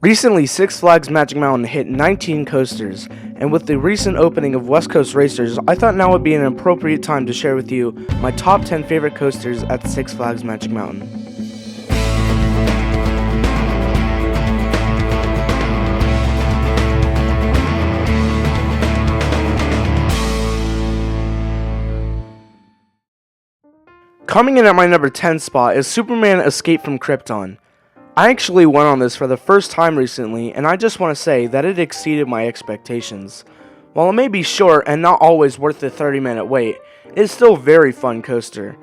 Recently, Six Flags Magic Mountain hit 19 coasters, and with the recent opening of West Coast Racers, I thought now would be an appropriate time to share with you my top 10 favorite coasters at Six Flags Magic Mountain. Coming in at my number 10 spot is Superman Escape from Krypton. I actually went on this for the first time recently, and I just want to say that it exceeded my expectations. While it may be short and not always worth the 30-minute wait, it is still a very fun coaster.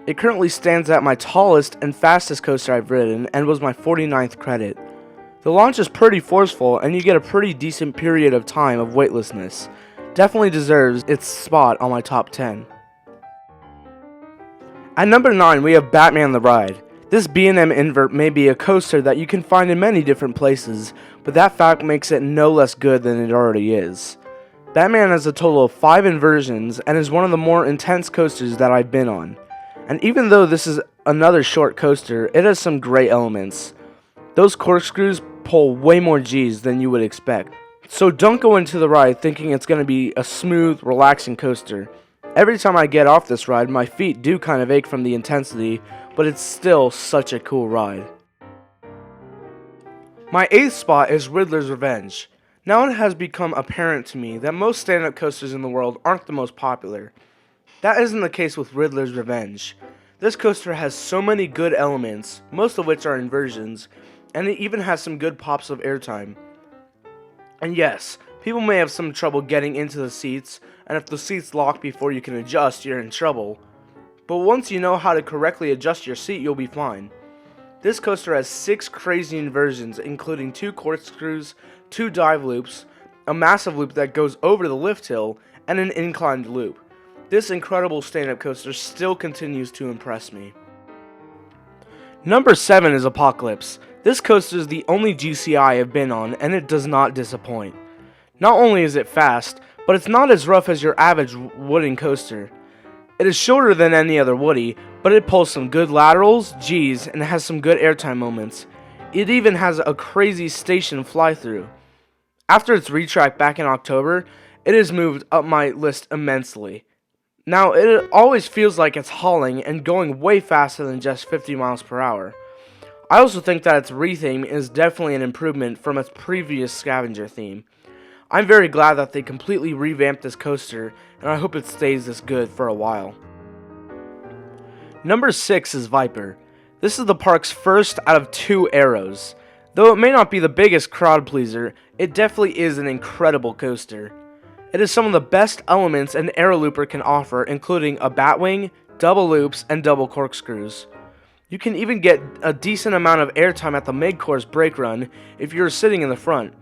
It currently stands at my tallest and fastest coaster I've ridden, and was my 49th credit. The launch is pretty forceful, and you get a pretty decent period of time of weightlessness. Definitely deserves its spot on my top 10. At number 9, we have Batman the Ride. This B&M invert may be a coaster that you can find in many different places, but that fact makes it no less good than it already is. Batman has a total of 5 inversions and is one of the more intense coasters that I've been on. And even though this is another short coaster, it has some great elements. Those corkscrews pull way more G's than you would expect. So don't go into the ride thinking it's going to be a smooth, relaxing coaster. Every time I get off this ride, my feet do kind of ache from the intensity, but it's still such a cool ride. My 8th spot is Riddlers Revenge. Now it has become apparent to me that most stand-up coasters in the world aren't the most popular. That isn't the case with Riddlers Revenge. This coaster has so many good elements, most of which are inversions, and it even has some good pops of airtime. And yes, people may have some trouble getting into the seats, and if the seats lock before you can adjust, you're in trouble. But once you know how to correctly adjust your seat, you'll be fine. This coaster has 6 crazy inversions, including 2 corkscrews, 2 dive loops, a massive loop that goes over the lift hill, and an inclined loop. This incredible stand-up coaster still continues to impress me. Number 7 is Apocalypse. This coaster is the only GCI I've been on, and it does not disappoint. Not only is it fast, but it's not as rough as your average wooden coaster. It is shorter than any other woody, but it pulls some good laterals, G's, and has some good airtime moments. It even has a crazy station fly-through. After its retrack back in October, it has moved up my list immensely. Now, it always feels like it's hauling and going way faster than just 50 miles per hour. I also think that its retheme is definitely an improvement from its previous scavenger theme. I'm very glad that they completely revamped this coaster, and I hope it stays this good for a while. Number 6 is Viper. This is the park's first out of 2 Arrows. Though it may not be the biggest crowd pleaser, it definitely is an incredible coaster. It has some of the best elements an Arrow looper can offer, including a batwing, double loops, and double corkscrews. You can even get a decent amount of airtime at the mid-course brake run if you're sitting in the front.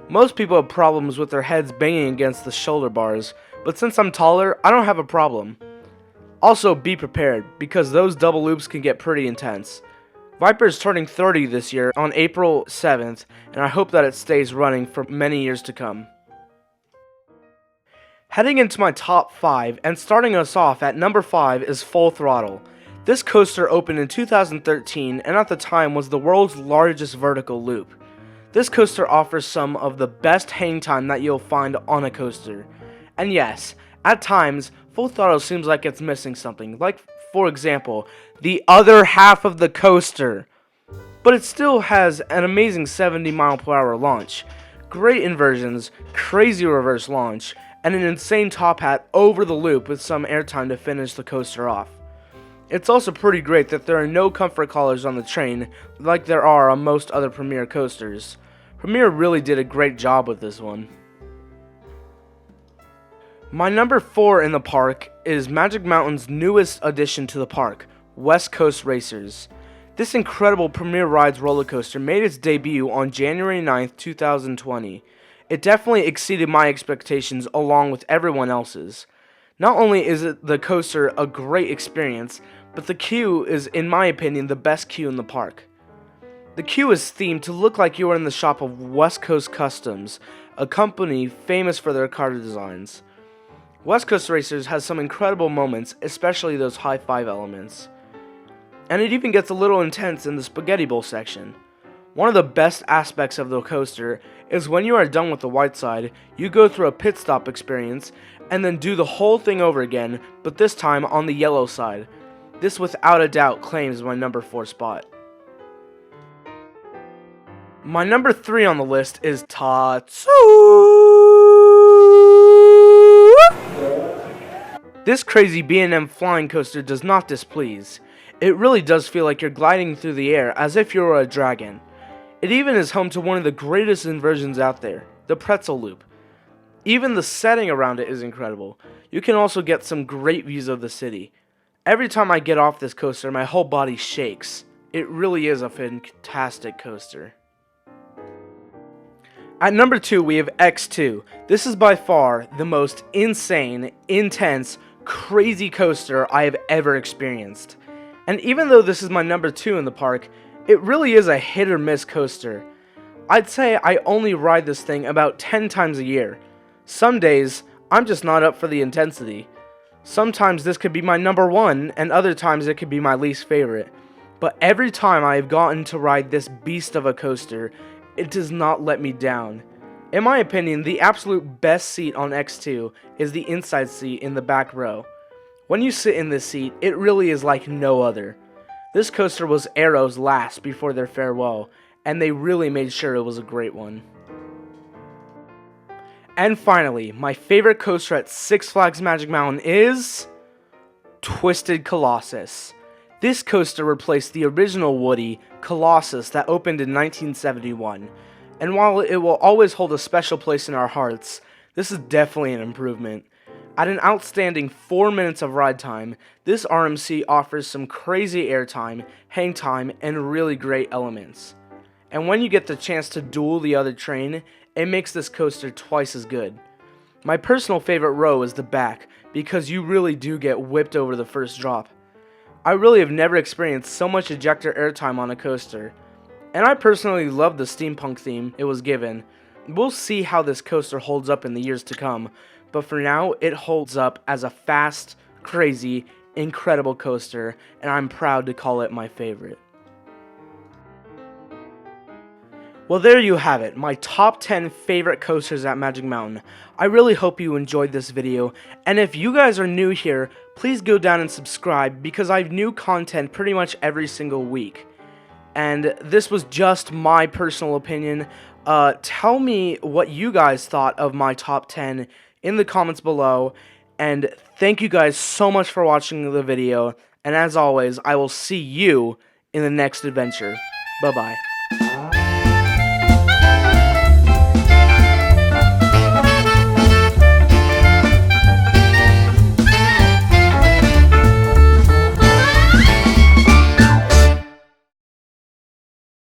Most people have problems with their heads banging against the shoulder bars, but since I'm taller, I don't have a problem. Also, be prepared, because those double loops can get pretty intense. Viper is turning 30 this year on April 7th, and I hope that it stays running for many years to come. Heading into my top 5, and starting us off at number 5 is Full Throttle. This coaster opened in 2013, and at the time was the world's largest vertical loop. This coaster offers some of the best hang time that you'll find on a coaster. And yes, at times, Full Throttle seems like it's missing something, like, for example, the other half of the coaster. But it still has an amazing 70-mile-per-hour launch, great inversions, crazy reverse launch, and an insane top hat over the loop with some airtime to finish the coaster off. It's also pretty great that there are no comfort collars on the train like there are on most other Premier coasters. Premier really did a great job with this one. My number 4 in the park is Magic Mountain's newest addition to the park, West Coast Racers. This incredible Premier Rides roller coaster made its debut on January 9th, 2020. It definitely exceeded my expectations along with everyone else's. Not only is the coaster a great experience, but the queue is, in my opinion, the best queue in the park. The queue is themed to look like you are in the shop of West Coast Customs, a company famous for their car designs. West Coast Racers has some incredible moments, especially those high-five elements. And it even gets a little intense in the spaghetti bowl section. One of the best aspects of the coaster is when you are done with the white side, you go through a pit stop experience and then do the whole thing over again, but this time on the yellow side. This without a doubt claims my number 4 spot. My number 3 on the list is Tatsu. This crazy B&M flying coaster does not displease. It really does feel like you're gliding through the air as if you were a dragon. It even is home to one of the greatest inversions out there, the pretzel loop. Even the setting around it is incredible. You can also get some great views of the city. Every time I get off this coaster, my whole body shakes. It really is a fantastic coaster. At number 2, we have X2. This is by far the most insane, intense, crazy coaster I have ever experienced. And even though this is my number 2 in the park, it really is a hit or miss coaster. I'd say I only ride this thing about 10 times a year. Some days, I'm just not up for the intensity. Sometimes this could be my number 1, and other times it could be my least favorite. But every time I have gotten to ride this beast of a coaster, it does not let me down. In my opinion, the absolute best seat on X2 is the inside seat in the back row. When you sit in this seat, it really is like no other. This coaster was Arrow's last before their farewell, and they really made sure it was a great one. And finally, my favorite coaster at Six Flags Magic Mountain is Twisted Colossus. This coaster replaced the original Woody, Colossus, that opened in 1971. And while it will always hold a special place in our hearts, this is definitely an improvement. At an outstanding 4 minutes of ride time, this RMC offers some crazy airtime, hang time, and really great elements. And when you get the chance to duel the other train, it makes this coaster twice as good. My personal favorite row is the back, because you really do get whipped over the first drop. I really have never experienced so much ejector airtime on a coaster. And I personally love the steampunk theme it was given. We'll see how this coaster holds up in the years to come, but for now it holds up as a fast, crazy, incredible coaster, and I'm proud to call it my favorite. Well, there you have it, my top 10 favorite coasters at Magic Mountain. I really hope you enjoyed this video, and if you guys are new here, please go down and subscribe because I have new content pretty much every single week. And this was just my personal opinion. Tell me what you guys thought of my top 10 in the comments below, and thank you guys so much for watching the video, and as always, I will see you in the next adventure. Bye-bye.